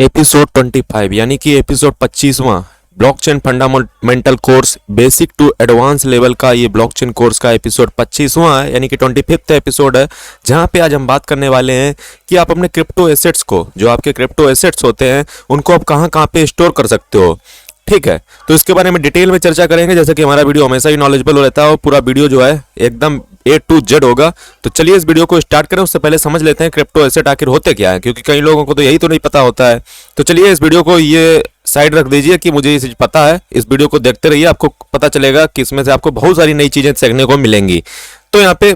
Episode 25 यानी कि episode 25वां blockchain fundamental course basic to advance level का ये ब्लॉकचेन कोर्स का एपिसोड 25वां है यानी कि 25th एपिसोड है, जहां पे आज हम बात करने वाले हैं कि आप अपने क्रिप्टो एसेट्स को, जो आपके क्रिप्टो एसेट्स होते हैं, उनको आप कहां पे स्टोर कर सकते हो। ठीक है, तो इसके बारे में डिटेल में चर्चा करेंगे। जैसे कि हमारा वीडियो हमेशा ही नॉलेजेबल रहता है और पूरा वीडियो जो है एकदम A to Z होगा। तो चलिए इस वीडियो को स्टार्ट करें। उससे पहले समझ लेते हैं क्रिप्टो एसेट आखिर होते क्या है, क्योंकि कई लोगों को तो यही तो नहीं पता होता है। तो चलिए इस वीडियो को ये साइड रख दीजिए कि मुझे ये चीज पता है। इस वीडियो को देखते रहिए, आपको पता चलेगा कि इसमें से आपको बहुत सारी नई चीजें सीखने को मिलेंगी। तो यहाँ पे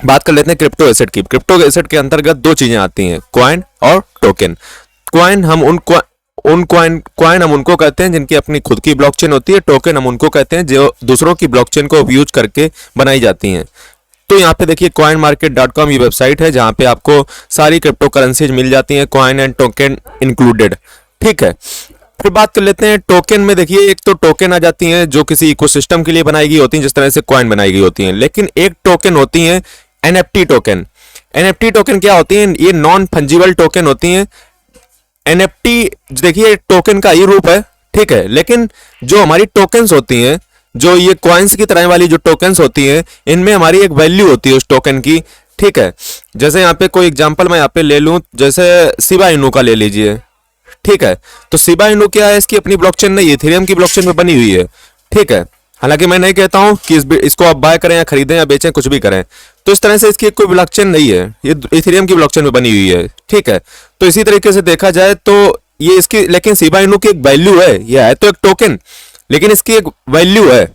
बात कर लेते हैं क्रिप्टो एसेट की। क्रिप्टो एसेट के अंतर्गत दो चीजें आती हैं, कॉइन और टोकन। कॉइन हम उनको कहते हैं जिनकी अपनी खुद की ब्लॉकचेन होती है। टोकन हम उनको कहते हैं जो दूसरों की ब्लॉकचेन को यूज करके बनाई जाती हैं। तो यहाँ पे देखिए coinmarket.com ये वेबसाइट है जहाँ पे आपको सारी क्रिप्टो करेंसीज मिल जाती हैं, कॉइन एंड टोकन इंक्लूडेड। ठीक है, फिर बात कर लेते हैं टोकन में। देखिए एक तो टोकन आ जाती हैं जो किसी इकोसिस्टम के लिए बनाई गई होती हैं, जिस तरह से कॉइन बनाई गई होती हैं। लेकिन एक टोकन होती है NFT टोकन। NFT टोकन क्या होती है? ये नॉन फंजिबल टोकन होती हैं। NFT देखिए टोकन का ही रूप है, ठीक है, लेकिन जो हमारी टोकन्स होती हैं, जो ये कॉइन्स की तरह वाली जो टोकन्स होती हैं, इनमें हमारी एक वैल्यू होती है उस टोकन की। ठीक है, जैसे यहाँ पे कोई एग्जांपल मैं यहाँ पे ले लूं, जैसे शिबा इनू का ले लीजिए। ठीक है, तो शिबा इनू क्या है? इसकी अपनी ब्लॉकचेन नहीं है, इथेरियम की ब्लॉकचेन पे बनी हुई है। ठीक है, हालांकि मैं नहीं कहता हूं कि इसको आप बाय करें या खरीदें या बेचें, कुछ भी करें। तो इस तरह से इसकी कोई ब्लॉकचेन नहीं है, ये इथेरियम की ब्लॉकचेन पे बनी हुई है। ठीक है, तो इसी तरीके से देखा जाए तो ये इसकी, लेकिन शिबा इनू की एक वैल्यू है। ये है तो एक टोकन, लेकिन इसकी एक वैल्यू है।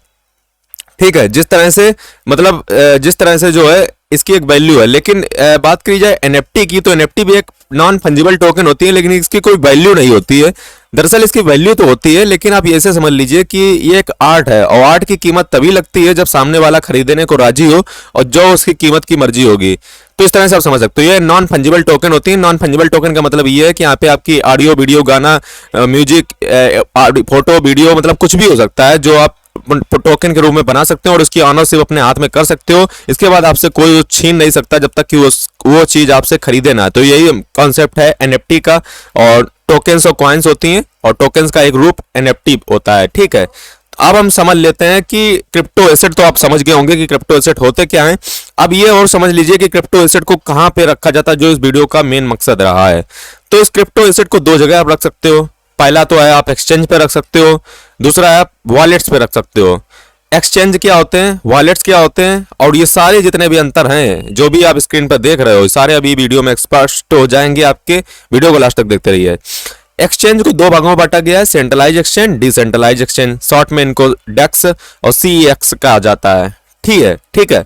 ठीक है, जिस तरह से मतलब जिस तरह से जो है इसकी एक वैल्यू है। लेकिन बात करी जाए NFT की, तो NFT भी एक नॉन फंजिबल टोकन होती है, लेकिन इसकी कोई वैल्यू नहीं होती है। दरअसल इसकी वैल्यू तो होती है, लेकिन आप ऐसे समझ लीजिए कि ये एक आर्ट है, और आर्ट की कीमत तभी लगती है जब सामने वाला खरीदने को राजी हो और जो उसकी कीमत की मर्जी होगी। तो इस तरह से आप समझ सकते हो ये नॉन फंजिबल टोकन होती है। नॉन फंजिबल टोकन का मतलब ये है कि यहाँ पे आपकी ऑडियो, वीडियो, गाना, म्यूजिक, फोटो, वीडियो, मतलब कुछ भी हो सकता है जो आप टोकन के रूप में बना सकते हो और उसकी ऑनरशिप अपने हाथ में कर सकते हो। इसके बाद आपसे कोई छीन नहीं सकता जब तक कि वो चीज आपसे खरीदे ना। तो यही कॉन्सेप्ट है NFT का। और टोकन्स और कॉइन्स होती हैं, और टोकन्स का एक रूप NFT होता है। ठीक है, अब हम समझ लेते हैं कि क्रिप्टो एसेट, तो आप समझ गए होंगे कि क्रिप्टो एसेट होते क्या हैं। अब ये और समझ लीजिए कि क्रिप्टो एसेट को कहां पे रखा जाता है, जो इस वीडियो का मेन मकसद रहा है। तो इस क्रिप्टो एसेट को दो जगह आप रख सकते हो। पहला तो है आप एक्सचेंज पे रख सकते हो, दूसरा है आप वॉलेट्स पे रख सकते हो। एक्सचेंज क्या होते हैं, वॉलेट्स क्या होते हैं, और ये सारे जितने भी अंतर हैं, जो भी आप स्क्रीन पर देख रहे हो, सारे अभी वीडियो में स्पष्ट हो जाएंगे आपके। वीडियो को लास्ट तक देखते रहिए। एक्सचेंज को दो भागों में बांटा गया है, centralise exchange, decentralise exchange. Short में इनको डेक्स और CEX कहा जाता है। ठीक है,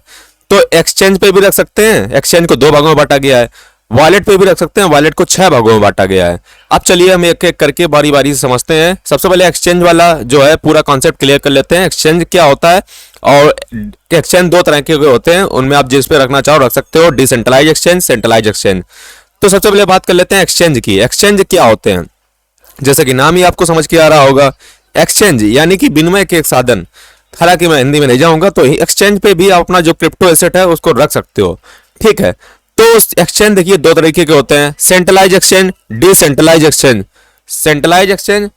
तो एक्सचेंज पे भी रख सकते हैं, एक्सचेंज को दो भागों में बांटा गया है। वॉलेट पे भी रख सकते हैं, वॉलेट को 6 भागों में बांटा गया है। अब चलिए हम एक एक करके बारी बारी से समझते हैं। सबसे पहले एक्सचेंज वाला जो है पूरा कॉन्सेप्ट क्लियर कर लेते हैं। एक्सचेंज क्या होता है, और एक्सचेंज दो तरह के होते हैं, उनमें आप जिस पे रखना चाहो रख सकते हो, डिसेंट्रलाइज एक्सचेंज, सेंट्रलाइज एक्सचेंज। तो सबसे पहले बात कर लेते हैं एक्सचेंज की। एक्सचेंज क्या होते हैं? जैसे कि नाम ही आपको समझ के आ रहा होगा, एक्सचेंज यानी कि विनिमय के एक साधन। हालांकि मैं हिंदी में नहीं जाऊंगा, तो एक्सचेंज पे भी आप अपना जो क्रिप्टो एसेट है उसको रख सकते हो। ठीक है, तो एक्सचेंज देखिए दो तरीके के होते हैं, centralise exchange, decentralise exchange. Centralise exchange,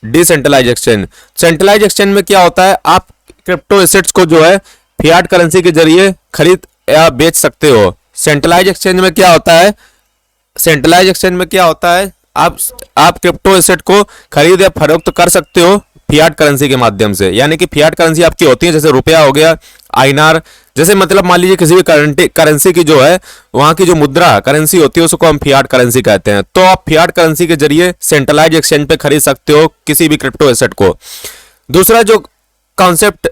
decentralise exchange. Centralise exchange में क्या होता है, आप क्रिप्टो एसेट्स को जो है फियाट करेंसी के जरिए खरीद या बेच सकते हो। सेंट्रलाइज एक्सचेंज में क्या होता है, सेंट्रलाइज एक्सचेंज में क्या होता है, आप क्रिप्टो एसेट को खरीद या फरोख्त कर सकते हो फियाट करेंसी के माध्यम से। यानी कि फियाट करेंसी आपकी होती है, जैसे रुपया हो गया, INR, जैसे मतलब मान लीजिए किसी भी करेंसी की जो है वहां की जो मुद्रा करेंसी होती है उसको हम फियाट करेंसी कहते हैं। तो आप फियाट करेंसी के जरिए सेंट्रलाइज एक्सचेंज पे खरीद सकते हो किसी भी क्रिप्टो एसेट को। दूसरा जो कॉन्सेप्ट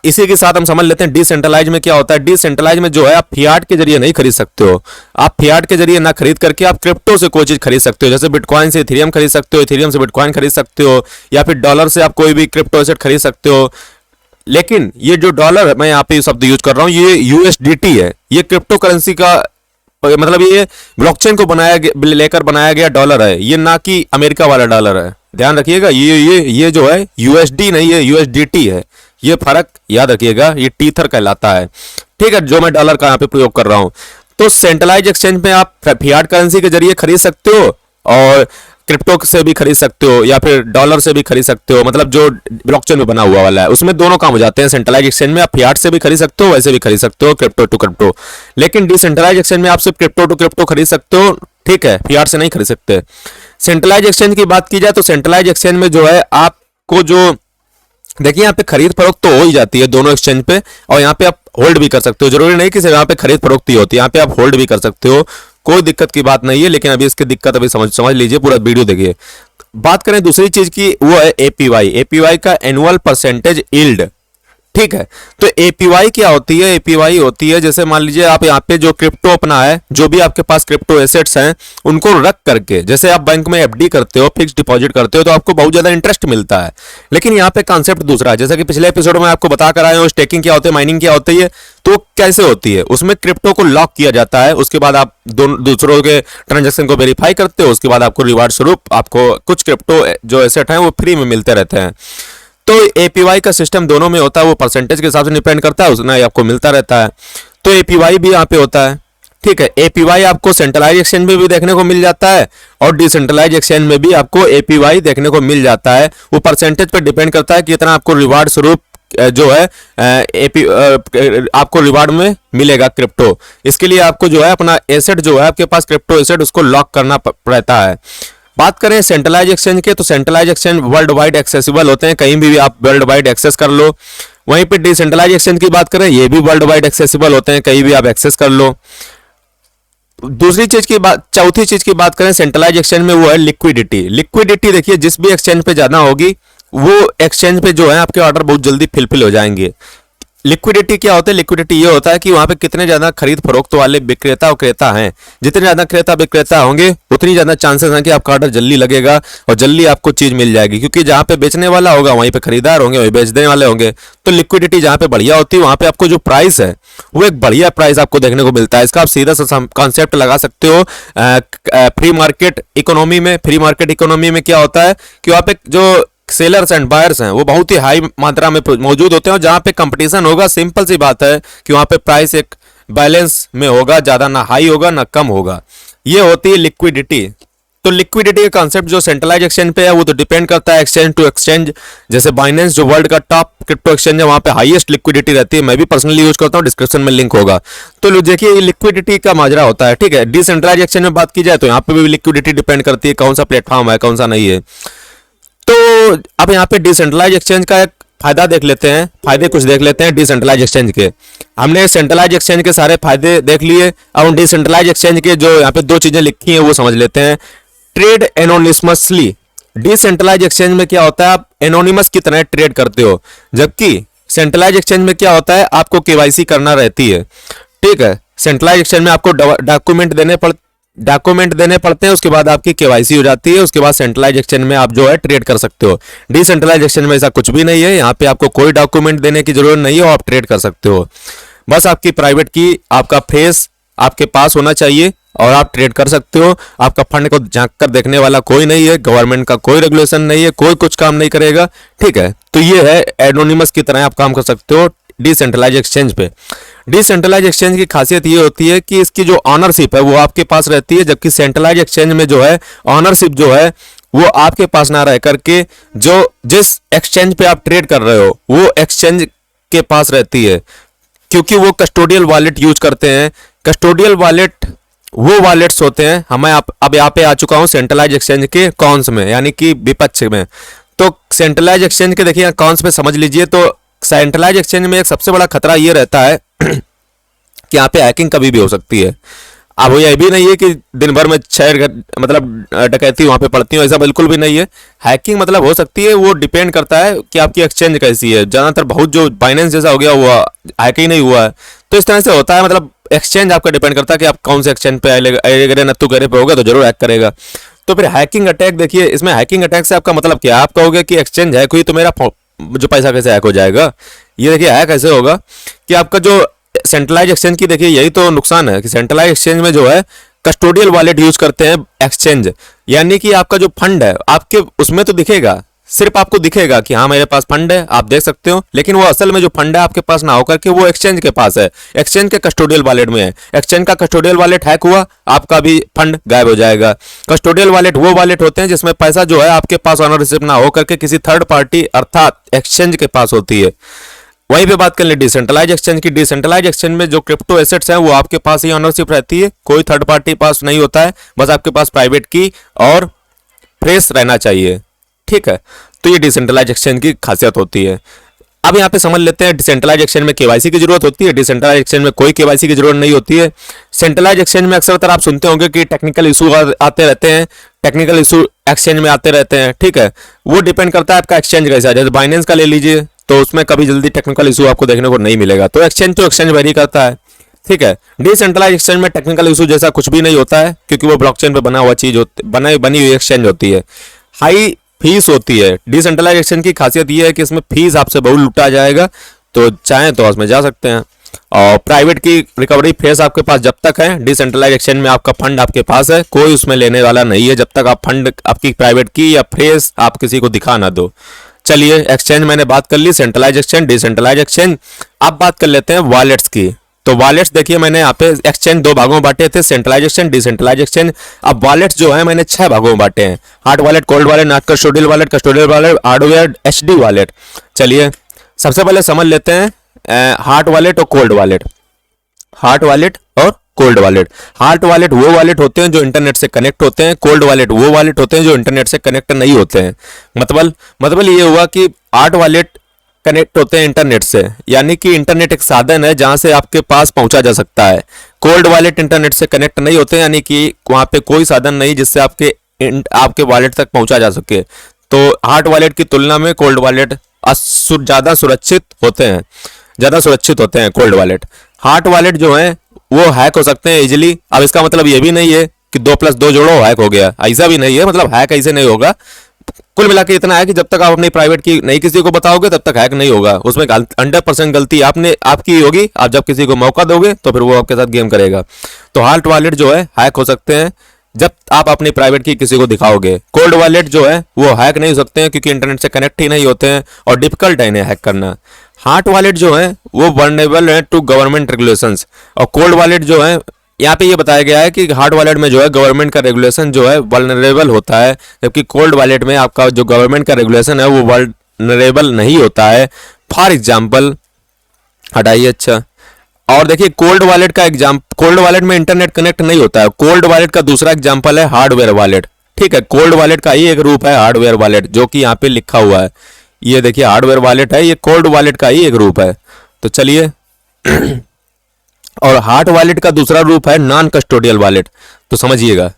इसी के साथ हम समझ लेते हैं डिसेंट्रलाइज में क्या होता है। डिसेंट्रलाइज में जो है आप फियाट के जरिए नहीं खरीद सकते हो। आप फियाट के जरिए ना खरीद करके आप क्रिप्टो से कोई चीज खरीद सकते हो। जैसे बिटकॉइन से इथेरियम खरीद सकते हो, इथेरियम से बिटकॉइन खरीद सकते हो, या फिर डॉलर से आप कोई भी क्रिप्टो एसेट खरीद सकते हो। लेकिन ये जो डॉलर, मैं यहाँ पे शब्द यूज कर रहा हूँ, ये USDT है। ये क्रिप्टो करेंसी का मतलब ये ब्लॉकचेन को लेकर बनाया गया डॉलर है, ये ना कि अमेरिका वाला डॉलर है। ध्यान रखिएगा, ये जो है USD नहीं है, USDT है। ये फर्क याद रखिएगा, ये टीथर कहलाता है। ठीक है, जो मैं डॉलर का यहाँ पे प्रयोग कर रहा हूँ। तो सेंट्रलाइज एक्सचेंज में आप फियाट करेंसी के जरिए खरीद सकते हो, और क्रिप्टो से भी खरीद सकते हो या फिर डॉलर से भी खरीद सकते हो, मतलब जो ब्लॉकचेन में बना हुआ वाला है उसमें दोनों काम हो जाते हैं। सेंट्रलाइज एक्सचेंज में आप फियाट से भी खरीद सकते हो, वैसे भी खरीद सकते हो क्रिप्टो टू क्रिप्टो। लेकिन डिसेंट्रलाइज एक्सचेंज में आप सिर्फ क्रिप्टो टू क्रिप्टो खरीद सकते हो, ठीक है, फियाट से नहीं खरीद सकते। सेंट्रलाइज एक्सचेंज की बात की जाए तो सेंट्रलाइज एक्सचेंज में जो है आपको जो देखिए यहाँ पे खरीद फरोख्त तो हो ही जाती है दोनों एक्सचेंज पे, और यहाँ पे आप होल्ड भी कर सकते हो। जरूरी नहीं कि सिर्फ यहाँ पे खरीद फरोख्त ही होती है, यहाँ पे आप होल्ड भी कर सकते हो, कोई दिक्कत की बात नहीं है। लेकिन अभी इसकी दिक्कत अभी समझ लीजिए, पूरा वीडियो देखिए। बात करें दूसरी चीज की, वो है एपीवाई। एपीवाई का एनुअल परसेंटेज यील्ड, ठीक है। तो एपीवाई क्या होती है? एपीवाई होती है जैसे मान लीजिए आप यहाँ पे जो क्रिप्टो अपना है, जो भी आपके पास क्रिप्टो एसेट्स हैं उनको रख करके, जैसे आप बैंक में एफडी करते हो, फिक्स डिपॉजिट करते हो, तो आपको बहुत ज्यादा इंटरेस्ट मिलता है। लेकिन यहाँ पे कॉन्सेप्ट दूसरा है, जैसा कि पिछले एपिसोड में आपको बता कर आए हो स्टेकिंग क्या होती है, माइनिंग क्या होती है। तो कैसे होती है? उसमें क्रिप्टो को लॉक किया जाता है, उसके बाद आप दूसरों के ट्रांजेक्शन को वेरीफाई करते हो, उसके बाद आपको रिवार्ड स्वरूप आपको कुछ क्रिप्टो जो एसेट है वो फ्री में मिलते रहते हैं। तो एपीवाई का सिस्टम दोनों में होता है, वो परसेंटेज के हिसाब से डिपेंड करता है, उसमें आपको मिलता रहता है। तो एपीवाई भी यहाँ पे होता है, ठीक है। एपीवाई आपको सेंट्रलाइज एक्सचेंज में भी देखने को मिल जाता है और डिसेंट्रलाइज एक्सचेंज में भी आपको एपीवाई देखने को मिल जाता है। वो परसेंटेज पर डिपेंड करता है कि कितना आपको रिवार्ड स्वरूप जो है आपको रिवार्ड में मिलेगा क्रिप्टो। इसके लिए आपको जो है अपना एसेट जो है आपके पास क्रिप्टो एसेट उसको लॉक करना रहता है। बात करें सेंट्रलाइज एक्सचेंज के, तो centralise exchange world wide accessible होते हैं, कहीं भी आप वर्ल्ड वाइड एक्सेस कर लो। वहीं पे डिसेंट्रलाइज एक्सचेंज की बात करें, ये भी वर्ल्ड वाइड एक्सेसिबल होते हैं, कहीं भी आप एक्सेस कर लो। दूसरी चीज की बात, चौथी चीज की बात करें सेंट्रलाइज एक्सचेंज में, वो है लिक्विडिटी। लिक्विडिटी देखिए, जिस भी एक्सचेंज पे ज्यादा होगी वो एक्सचेंज पे जो है आपके ऑर्डर बहुत जल्दी फिल हो जाएंगे। लिक्विडिटी क्या होता है? लिक्विडिटी ये होता है कि वहां पे कितने ज्यादा खरीद फरोख्त वाले विक्रेता और क्रेता हैं। जितने ज्यादा क्रेता विक्रेता होंगे उतनी ज्यादा चांसेस हैं कि आपका ऑर्डर जल्दी लगेगा और जल्दी आपको चीज मिल जाएगी, क्योंकि जहां पे बेचने वाला होगा वहीं पे खरीदार होंगे, वहीं बेचने वाले होंगे। तो लिक्विडिटी जहां पे बढ़िया होती है वहां पे आपको जो प्राइस है वो एक बढ़िया प्राइस आपको देखने को मिलता है। इसका आप सीधा सा कॉन्सेप्ट लगा सकते हो फ्री मार्केट इकोनॉमी में। फ्री मार्केट इकोनॉमी में क्या होता है कि वहां पे जो सेलर्स एंड बायर्स हैं वो बहुत ही हाई मात्रा में मौजूद होते हैं, और जहां पे कंपटीशन होगा, सिंपल सी बात है कि वहां पे प्राइस एक बैलेंस में होगा, ज्यादा ना हाई होगा ना कम होगा। ये होती है लिक्विडिटी। तो लिक्विडिटी का कॉन्सेप्ट जो सेंट्रलाइज एक्सचेंज पे है वो तो डिपेंड करता है एक्सचेंज टू एक्सचेंज। जैसे बाइनेंस जो वर्ल्ड का टॉप क्रिप्टो एक्सचेंज है, वहां पे हाईएस्ट लिक्विडिटी रहती है, मैं भी पर्सनली यूज करता हूँ, डिस्क्रिप्शन में लिंक होगा। तो देखिए ये लिक्विडिटी का माजरा होता है, ठीक है। डिसेंट्रलाइज एक्सचेंज में बात की जाए तो यहाँ पे भी लिक्विडिटी डिपेंड करती है कौन सा प्लेटफॉर्म है कौन सा नहीं है। तो अब यहाँ पे डिसेंट्रलाइज एक्सचेंज का एक फायदा देख लेते हैं, फायदे कुछ देख लेते हैं डिसेंट्रलाइज एक्सचेंज के। हमने सेंट्रलाइज एक्सचेंज के सारे फायदे देख लिए, अब डिसेंट्रलाइज एक्सचेंज के जो यहाँ पे दो चीजें लिखी हैं वो समझ लेते हैं। Trade anonymously. डिसेंट्रलाइज एक्सचेंज में क्या होता है, आप एनोनिमस की तरह ट्रेड करते हो, जबकि सेंट्रलाइज एक्सचेंज में क्या होता है, आपको केवाईसी करना रहती है, ठीक है। सेंट्रलाइज एक्सचेंज में आपको डॉक्यूमेंट देने पड़ते हैं, उसके बाद आपकी केवाईसी हो जाती है, उसके बाद सेंट्रलाइज एक्सचेंज में आप जो है ट्रेड कर सकते हो। डिसेंट्रलाइज एक्सचेंज में ऐसा कुछ भी नहीं है, यहाँ पे आपको कोई डॉक्यूमेंट देने की जरूरत नहीं है, आप ट्रेड कर सकते हो। बस आपकी प्राइवेट की, आपका फेस आपके पास होना चाहिए और आप ट्रेड कर सकते हो। आपका फंड को झांक कर देखने वाला कोई नहीं है, गवर्नमेंट का कोई रेगुलेशन नहीं है, कोई कुछ काम नहीं करेगा, ठीक है। तो ये है एनोनिमस की तरह आप काम कर सकते हो डिसेंट्रलाइज एक्सचेंज पे। डिसेंट्रलाइज एक्सचेंज की खासियत ये होती है कि इसकी जो ऑनरशिप है वो आपके पास रहती है, जबकि सेंट्रलाइज एक्सचेंज में जो है ऑनरशिप जो है वो आपके पास ना रह करके जो जिस एक्सचेंज पे आप ट्रेड कर रहे हो वो एक्सचेंज के पास रहती है, क्योंकि वो कस्टोडियल वॉलेट यूज करते हैं। कस्टोडियल वॉलेट वो वॉलेट्स होते हैं, हमें अब यहाँ पे आ चुका हूँ सेंट्रलाइज एक्सचेंज के कॉन्स में, यानी कि विपक्ष में। तो सेंट्रलाइज एक्सचेंज के देखिए कॉन्स पे समझ लीजिए। तो सेंट्रलाइज एक्सचेंज में एक सबसे बड़ा खतरा ये रहता है कि यहाँ पे हैकिंग कभी भी हो सकती है। अब वो ये भी नहीं है कि दिन भर में 6 मतलब डकैती वहां पे पड़ती है, ऐसा बिल्कुल भी नहीं है। हैकिंग मतलब हो सकती है, वो डिपेंड करता है कि आपकी एक्सचेंज कैसी है। ज्यादातर बहुत जो बाइनेंस जैसा हो गया हुआ हैकिंग नहीं हुआ है, तो इस तरह से होता है। मतलब एक्सचेंज आपका डिपेंड करता है कि आप कौन से एक्सचेंज पे अगर नत्थु करे पे होगा तो जरूर हैक करेगा। तो फिर हैकिंग अटैक देखिए, इसमें हैकिंग अटैक से आपका मतलब क्या है? आप कहोगे कि एक्सचेंज हैक हुई तो मेरा जो पैसा कैसे हैक हो जाएगा। ये देखिए हैक ऐसे होगा कि आपका जो सेंट्रलाइज एक्सचेंज की देखिए यही तो नुकसान है कि सेंट्रलाइज एक्सचेंज में जो है कस्टोडियल वॉलेट यूज करते हैं एक्सचेंज, यानी कि आपका जो फंड है आपके उसमें तो दिखेगा, सिर्फ आपको दिखेगा कि हाँ मेरे पास फंड है, आप देख सकते हो, लेकिन वो असल में जो फंड है आपके पास ना होकर के वो एक्सचेंज के पास है, एक्सचेंज के कस्टोडियल वॉलेट में है। एक्सचेंज का कस्टोडियल वॉलेट हैक हुआ, आपका भी फंड गायब हो जाएगा। कस्टोडियल वॉलेट वो वॉलेट होते हैं जिसमें पैसा जो है आपके पास ऑनरशिप ना होकर के किसी थर्ड पार्टी अर्थात एक्सचेंज के पास होती है। वहीं पे बात कर ले डिसेंट्रलाइज एक्सचेंज की। डिसेंट्रलाइज एक्सचेंज में जो क्रिप्टो एसेट्स हैं वो आपके पास ही ऑनरशिप रहती है, कोई थर्ड पार्टी पास नहीं होता है, बस आपके पास प्राइवेट की और फ्रेश रहना चाहिए। ठीक है, तो ये डिसेंट्रलाइज एक्सचेंज की खासियत होती है। अब यहाँ पे समझ लेते हैं डिसेंट्रलाइज एक्सचेंज में केवाईसी की जरूरत होती है, डिसेंट्रलाइज एक्सचेंज में कोई केवाईसी की जरूरत नहीं होती है। सेंट्रलाइज एक्सचेंज में अक्सर आप सुनते होंगे कि टेक्निकल इशू आते रहते हैं, टेक्निकल इशू एक्सचेंज में आते रहते हैं। ठीक है, वो डिपेंड करता है आपका एक्सचेंज कैसा है। जैसे बाइनेंस का ले लीजिए तो उसमें कभी जल्दी टेक्निकल इशू आपको देखने को नहीं मिलेगा, तो एक्सचेंज वेरी करता है। ठीक है, डिसेंट्रलाइज एक्सचेंज में टेक्निकल इशू जैसा कुछ भी नहीं होता है, क्योंकि वो ब्लॉकचेन पे बना हुआ चीज बनी हुई एक्सचेंज होती है। हाई फीस होती है। डिसेंट्रलाइज एक्सचेंज की खासियत ये है कि इसमें फीस आपसे बहुत लूटा जाएगा, तो चाहें तो उसमें जा सकते हैं। और प्राइवेट की रिकवरी फेस आपके पास जब तक है, डिसेंट्रलाइज एक्सचेंज में आपका फंड आपके पास है, कोई उसमें लेने वाला नहीं है जब तक आप फंड आपकी प्राइवेट की या फ्रेश आप किसी को दिखा ना दो। चलिए, एक्सचेंज मैंने बात कर ली, सेंट्रलाइज एक्सचेंज, डिसेंट्रलाइज एक्सचेंज। अब बात कर लेते हैं वॉलेट्स की। तो वॉलेट्स देखिए, मैंने यहाँ पे एक्सचेंज दो भागों में बांटे थे, सेंट्रलाइज एक्सचेंज, डिसेंट्रलाइज एक्सचेंज। अब वॉलेट्स जो है मैंने 6 भागों में बांटे हैं, hard wallet, cold wallet, not custodial wallet, custodial wallet, hardware, HD wallet. चलिए, सबसे पहले समझ लेते हैं हार्ड वॉलेट और कोल्ड वॉलेट। हार्ड वॉलेट और कोल्ड वॉलेट। हार्ड वॉलेट वो वॉलेट होते हैं जो इंटरनेट से कनेक्ट होते हैं, कोल्ड वॉलेट वो वॉलेट होते हैं जो इंटरनेट से कनेक्ट नहीं होते हैं। मतलब ये हुआ कि हार्ड वॉलेट कनेक्ट होते हैं इंटरनेट से, यानी कि इंटरनेट एक साधन है जहां से आपके पास पहुंचा जा सकता है। कोल्ड वॉलेट इंटरनेट से कनेक्ट नहीं होते, यानी कि वहां पे कोई साधन नहीं जिससे आपके वॉलेट तक पहुंचा जा सके। तो हार्ड वॉलेट की तुलना में कोल्ड वॉलेट ज्यादा सुरक्षित होते हैं कोल्ड वॉलेट। हार्ड वॉलेट जो है वो हैक हो सकते हैं इजिली। अब इसका मतलब ये भी नहीं है कि 2+2 जोड़ो हैक हो गया, ऐसा भी नहीं है, मतलब हैक ऐसे नहीं होगा। कुल मिला के इतना है कि जब तक आप अपनी प्राइवेट की नहीं किसी को बताओगे तब तक हैक नहीं होगा। उसमें 100% गलती आपकी होगी। आप जब किसी को मौका दोगे तो फिर वो आपके साथ गेम करेगा। तो हार्ड वॉलेट जो है हैक हो सकते हैं जब आप अपनी प्राइवेट की किसी को दिखाओगे। कोल्ड वॉलेट जो है वो हैक नहीं हो सकते हैं क्योंकि इंटरनेट से कनेक्ट ही नहीं होते हैं और डिफिकल्ट है इन्हें हैक करना। हार्ड वॉलेट जो है वो वल्नरेबल है टू गवर्नमेंट रेगुलेशंस, और कोल्ड वॉलेट जो है यहाँ पे ये बताया गया है कि हार्ड वॉलेट में जो है गवर्नमेंट का रेगुलेशन जो है वल्नरेबल होता है, जबकि कोल्ड वॉलेट में आपका जो गवर्नमेंट का रेगुलेशन है वो वल्नरेबल नहीं होता है। फॉर एग्जाम्पल हटाइए, अच्छा, और देखिए कोल्ड वॉलेट में इंटरनेट कनेक्ट नहीं होता है। कोल्ड वॉलेट का दूसरा एग्जाम्पल है हार्डवेयर वॉलेट। ठीक है, कोल्ड वॉलेट का ही एक रूप है हार्डवेयर वॉलेट, जो कि यहाँ पे लिखा हुआ है। ये देखिए हार्डवेयर वॉलेट है, ये कोल्ड वॉलेट का ही एक रूप है। तो चलिए और हार्ड वॉलेट का दूसरा रूप है नॉन कस्टोडियल वॉलेट, तो समझिएगा।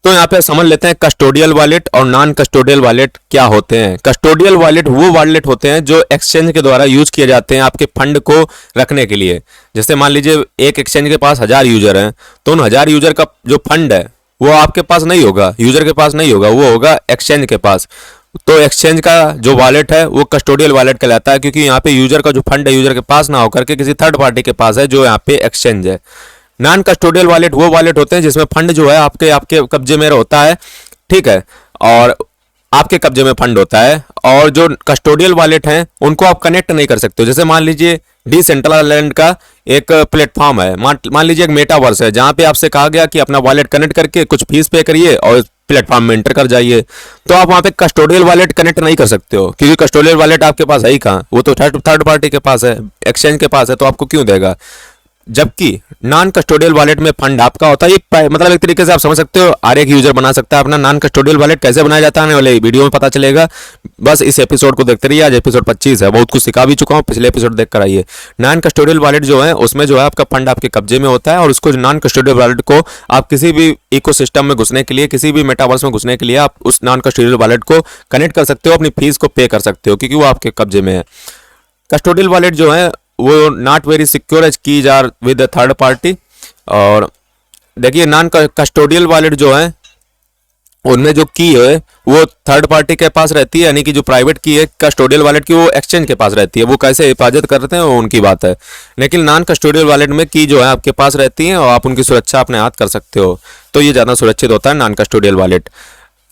तो यहाँ पे समझ लेते हैं कस्टोडियल वॉलेट और नॉन कस्टोडियल वॉलेट क्या होते हैं। कस्टोडियल वॉलेट वो वॉलेट होते हैं जो एक्सचेंज के द्वारा यूज किए जाते हैं आपके फंड को रखने के लिए। जैसे मान लीजिए एक एक्सचेंज के पास 1000 यूजर हैं, तो उन 1000 यूजर का जो फंड है वो आपके पास नहीं होगा, यूजर के पास नहीं होगा, वो होगा एक्सचेंज के पास। तो एक्सचेंज का जो वॉलेट है वो कस्टोडियल वॉलेट कहलाता है, क्योंकि यहाँ पे यूजर का जो फंड है यूजर के पास ना होकर के किसी थर्ड पार्टी के पास है, जो यहाँ पे एक्सचेंज है। नॉन कस्टोडियल वॉलेट वो वॉलेट होते हैं जिसमें फंड जो है आपके कब्जे में होता है। ठीक है, और आपके कब्जे में फंड होता है। और जो कस्टोडियल वॉलेट हैं उनको आप कनेक्ट नहीं कर सकते हो। जैसे मान लीजिए डिसेंट्रलाइज्ड का एक प्लेटफॉर्म है, मान लीजिए एक मेटावर्स है, जहां पे आपसे कहा गया कि अपना वॉलेट कनेक्ट करके कुछ फीस पे करिए और प्लेटफॉर्म में एंटर कर जाइए। तो आप वहां पे कस्टोडियल वॉलेट कनेक्ट नहीं कर सकते हो, क्योंकि कस्टोडियल वॉलेट आपके पास है ही कहाँ, वो तो थर्ड पार्टी के पास है, एक्सचेंज के पास है, तो आपको क्यों देगा। जबकि नॉन कस्टोडियल वॉलेट में फंड आपका होता है। ये मतलब एक तरीके से आप समझ सकते हो हर एक यूजर बना सकता है अपना नॉन कस्टोडियल वॉलेट। कैसे बनाया जाता है आने वाले वीडियो में पता चलेगा, बस इस एपिसोड को देखते रहिए। आज एपिसोड 25 है, बहुत कुछ सिखा भी चुका हूँ, पिछले एपिसोड देख कर आइए। नॉन कस्टोडियल वॉलेट जो है उसमें जो है आपका फंड आपके कब्जे में होता है, और उसको नॉन कस्टोडियल वॉलेट को आप किसी भी इकोसिस्टम में घुसने के लिए, किसी भी मेटावर्स में घुसने के लिए आप उस नॉन कस्टोडियल वॉलेट को कनेक्ट कर सकते हो, अपनी फीस को पे कर सकते हो, क्योंकि वो आपके कब्जे में है। कस्टोडियल वॉलेट जो है वो not very secure as keys are with third party. और देखिए नॉन कस्टोडियल वॉलेट जो है उनमें जो की है वो थर्ड पार्टी के पास रहती है, यानी कि जो प्राइवेट की है कस्टोडियल वॉलेट की वो एक्सचेंज के पास रहती है। वो कैसे हिफाजत करते हैं वो उनकी बात है, लेकिन नॉन कस्टोडियल वॉलेट में की जो है आपके पास रहती है और आप उनकी सुरक्षा अपने हाथ कर सकते हो, तो ये ज़्यादा सुरक्षित होता है non custodial wallet.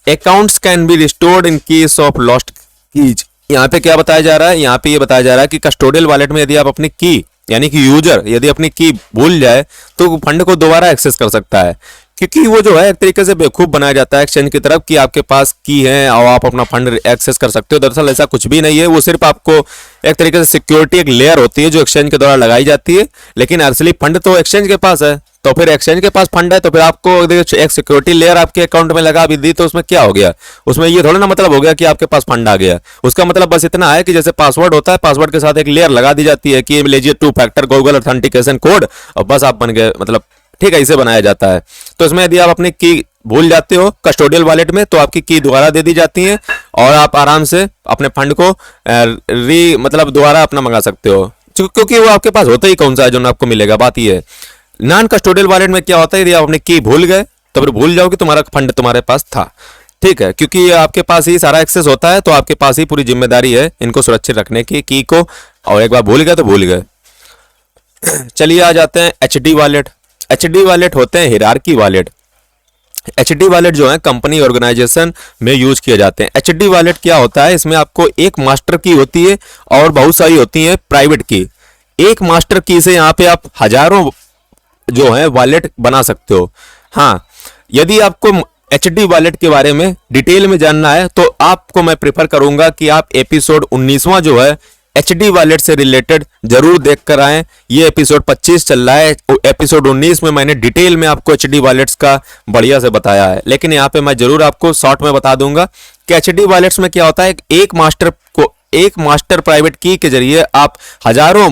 Accounts can be restored in case of lost keys. यहाँ पे क्या बताया जा रहा है, यहाँ पे ये बताया जा रहा है कि कस्टोडियल वॉलेट में यदि आप अपनी की यानी कि यूजर यदि अपनी की भूल जाए तो फंड को दोबारा एक्सेस कर सकता है, क्योंकि वो जो है एक तरीके से बेवकूफ बनाया जाता है एक्सचेंज की तरफ कि आपके पास की है और आप अपना फंड एक्सेस कर सकते हो। दरअसल ऐसा कुछ भी नहीं है, वो सिर्फ आपको एक तरीके से सिक्योरिटी एक लेयर होती है जो एक्सचेंज के द्वारा लगाई जाती है, लेकिन असली फंड तो एक्सचेंज के पास है। तो फिर एक्सचेंज के पास फंड है तो फिर आपको एक सिक्योरिटी लेयर आपके अकाउंट में लगा भी दी तो उसमें क्या हो गया, उसमें ये थोड़ा ना मतलब हो गया कि आपके पास फंड आ गया। उसका मतलब बस इतना है कि जैसे पासवर्ड होता है, पासवर्ड के साथ एक लेयर लगा दी जाती है कि लीजिए 2 फैक्टर गूगल ऑथेंटिकेशन कोड, और बस आप बन गए, मतलब ठीक है, इसे बनाया जाता है। तो इसमें यदि आप अपनी की भूल जाते हो कस्टोडियल वॉलेट में तो आपकी की दोबारा दे दी जाती है और आप आराम से अपने फंड को मतलब दोबारा अपना मंगा सकते हो, क्योंकि वो आपके पास होता ही कौन सा है जो आपको मिलेगा। बात ये है नॉन कस्टोडियल वॉलेट में क्या होता है, यदि आप अपनी की भूल गए तो फिर भूल जाओ कि तुम्हारा फंड तुम्हारे पास था, ठीक है, क्योंकि आपके पास ही सारा एक्सेस होता है तो आपके पास ही पूरी जिम्मेदारी है इनको सुरक्षित रखने की को, और एक बार भूल गए तो भूल गए। चलिए आ जाते हैं एचडी वॉलेट। एचडी वॉलेट होते हैं हिरार्की वॉलेट। एचडी वॉलेट जो है कंपनी ऑर्गेनाइजेशन में यूज किए जाते हैं। एचडी वॉलेट क्या होता है, इसमें आपको एक मास्टर की होती है और बहुत सारी होती है प्राइवेट की। एक मास्टर की से यहाँ पे आप हजारों जो है वॉलेट बना सकते हो। हाँ, यदि आपको एचडी वॉलेट के बारे में डिटेल में जानना है तो आपको मैं प्रेफर करूंगा कि आप एपिसोड 19वां जो है एचडी वॉलेट से रिलेटेड जरूर देख कर आए। ये एपिसोड 25 चल रहा है, एपिसोड 19 में मैंने डिटेल में आपको एचडी वॉलेट्स का बढ़िया से बताया है, लेकिन यहाँ पे मैं जरूर आपको शॉर्ट में बता दूंगा कि एचडी वॉलेट्स में क्या होता है। एक मास्टर प्राइवेट की के जरिए आप हजारों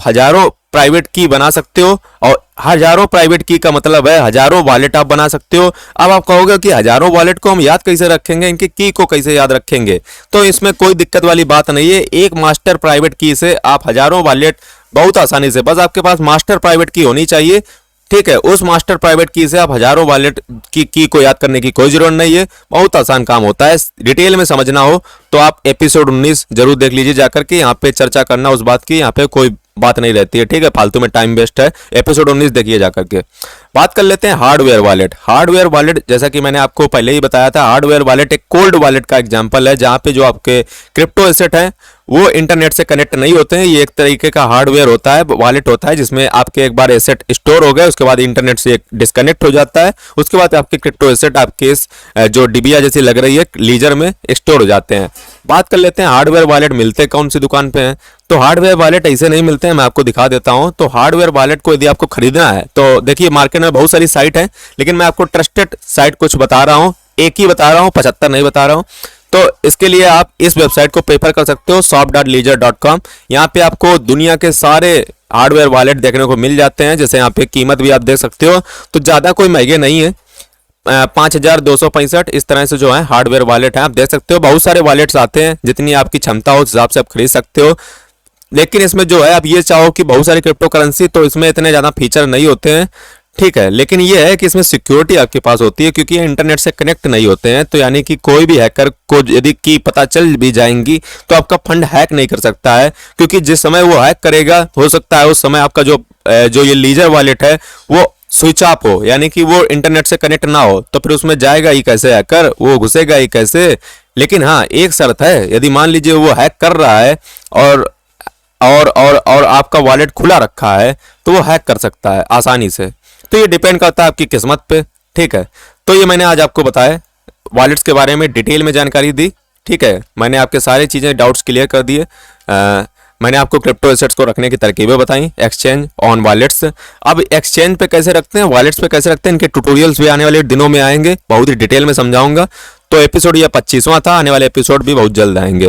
हजारों प्राइवेट की बना सकते हो, और हजारों प्राइवेट की का मतलब है हजारों वॉलेट आप बना सकते हो। अब आप कहोगे कि हजारों वॉलेट को हम याद कैसे रखेंगे, इनकी की को कैसे याद रखेंगे, तो इसमें कोई दिक्कत वाली बात नहीं है। एक मास्टर प्राइवेट की से आप हजारों वॉलेट बहुत आसानी से, बस आपके पास मास्टर प्राइवेट की होनी चाहिए, ठीक है, उस मास्टर प्राइवेट की से आप हजारों वॉलेट की को याद करने की कोई जरूरत नहीं है। बहुत आसान काम होता है। डिटेल में समझना हो तो आप एपिसोड 19 जरूर देख लीजिए जाकर के, यहाँ पे चर्चा करना उस बात की, यहाँ पे कोई बात नहीं रहती है, ठीक है, फालतू में टाइम वेस्ट है। एपिसोड 19 देखिए जाकर के। बात कर लेते हैं हार्डवेयर वॉलेट। हार्डवेयर वॉलेट जैसा कि मैंने आपको पहले ही बताया था, हार्डवेयर वॉलेट एक कोल्ड वॉलेट का एग्जांपल है, जहां पे जो आपके क्रिप्टो एसेट है वो इंटरनेट से कनेक्ट नहीं होते हैं। ये एक तरीके का हार्डवेयर होता है, वॉलेट होता है, जिसमें आपके एक बार एसेट स्टोर हो गए उसके बाद इंटरनेट से डिस्कनेक्ट हो जाता है, उसके बाद आपके क्रिप्टो एसेट आपके जो डिबिया जैसी लग रही है लीजर में स्टोर हो जाते हैं। बात कर लेते हैं हार्डवेयर वॉलेट मिलते कौन सी दुकान पे हैं। तो हार्डवेयर वॉलेट ऐसे नहीं मिलते हैं, मैं आपको दिखा देता हूं। तो हार्डवेयर वॉलेट को यदि आपको खरीदना है तो देखिए मार्केट में बहुत सारी साइट है, लेकिन मैं आपको ट्रस्टेड साइट कुछ बता रहा हूं, एक ही बता रहा हूं, 75 नहीं बता रहा हूं। तो इसके लिए आप इस वेबसाइट को प्रेफर कर सकते हो, shop.ledger.com। यहाँ पे आपको दुनिया के सारे हार्डवेयर वॉलेट देखने को मिल जाते हैं। जैसे यहाँ पे कीमत भी आप देख सकते हो, तो ज़्यादा कोई महंगे नहीं है, 5265 इस तरह से जो है हार्डवेयर वॉलेट है, आप देख सकते हो। बहुत सारे वॉलेट्स आते हैं, जितनी आपकी क्षमता हो उस हिसाब से आप खरीद सकते हो। लेकिन इसमें जो है आप ये चाहो कि बहुत सारी क्रिप्टो करेंसी, तो इसमें इतने ज़्यादा फीचर नहीं होते हैं, ठीक है, लेकिन ये है कि इसमें सिक्योरिटी आपके पास होती है, क्योंकि ये इंटरनेट से कनेक्ट नहीं होते हैं। तो यानी कि कोई भी हैकर को यदि की पता चल भी जाएंगी तो आपका फंड हैक नहीं कर सकता है, क्योंकि जिस समय वो हैक करेगा हो सकता है उस समय आपका जो ये लीजर वॉलेट है वो स्विच ऑफ हो, यानी कि वो इंटरनेट से कनेक्ट ना हो, तो फिर उसमें जाएगा ही कैसे हैकर, वो घुसेगा ही कैसे। लेकिन हाँ, एक शर्त है, यदि मान लीजिए वो हैक कर रहा है और आपका वॉलेट खुला रखा है तो वो हैक कर सकता है आसानी से। तो ये डिपेंड करता है आपकी किस्मत पे, ठीक है। तो ये मैंने आज आपको बताया वॉलेट्स के बारे में, डिटेल में जानकारी दी, ठीक है। मैंने आपके सारी चीज़ें डाउट्स क्लियर कर दिए। मैंने आपको क्रिप्टो एसेट्स को रखने की तरकीबें बताई, एक्सचेंज ऑन वॉलेट्स। अब एक्सचेंज पे कैसे रखते हैं, वॉलेट्स पे कैसे रखते हैं, इनके ट्यूटोरियल्स भी आने वाले दिनों में आएंगे, बहुत ही डिटेल में समझाऊंगा। तो एपिसोड यह 25वां था, आने वाले एपिसोड भी बहुत जल्द आएंगे।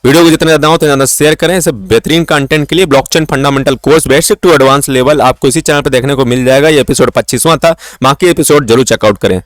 वीडियो को जितने ज़्यादा हो तो ज़्यादा शेयर करें। इसे बेहतरीन कंटेंट के लिए blockchain fundamental course basic to advance level आपको इसी चैनल पर देखने को मिल जाएगा। ये एपिसोड 25वां था, बाकी एपिसोड जरूर चेकआउट करें।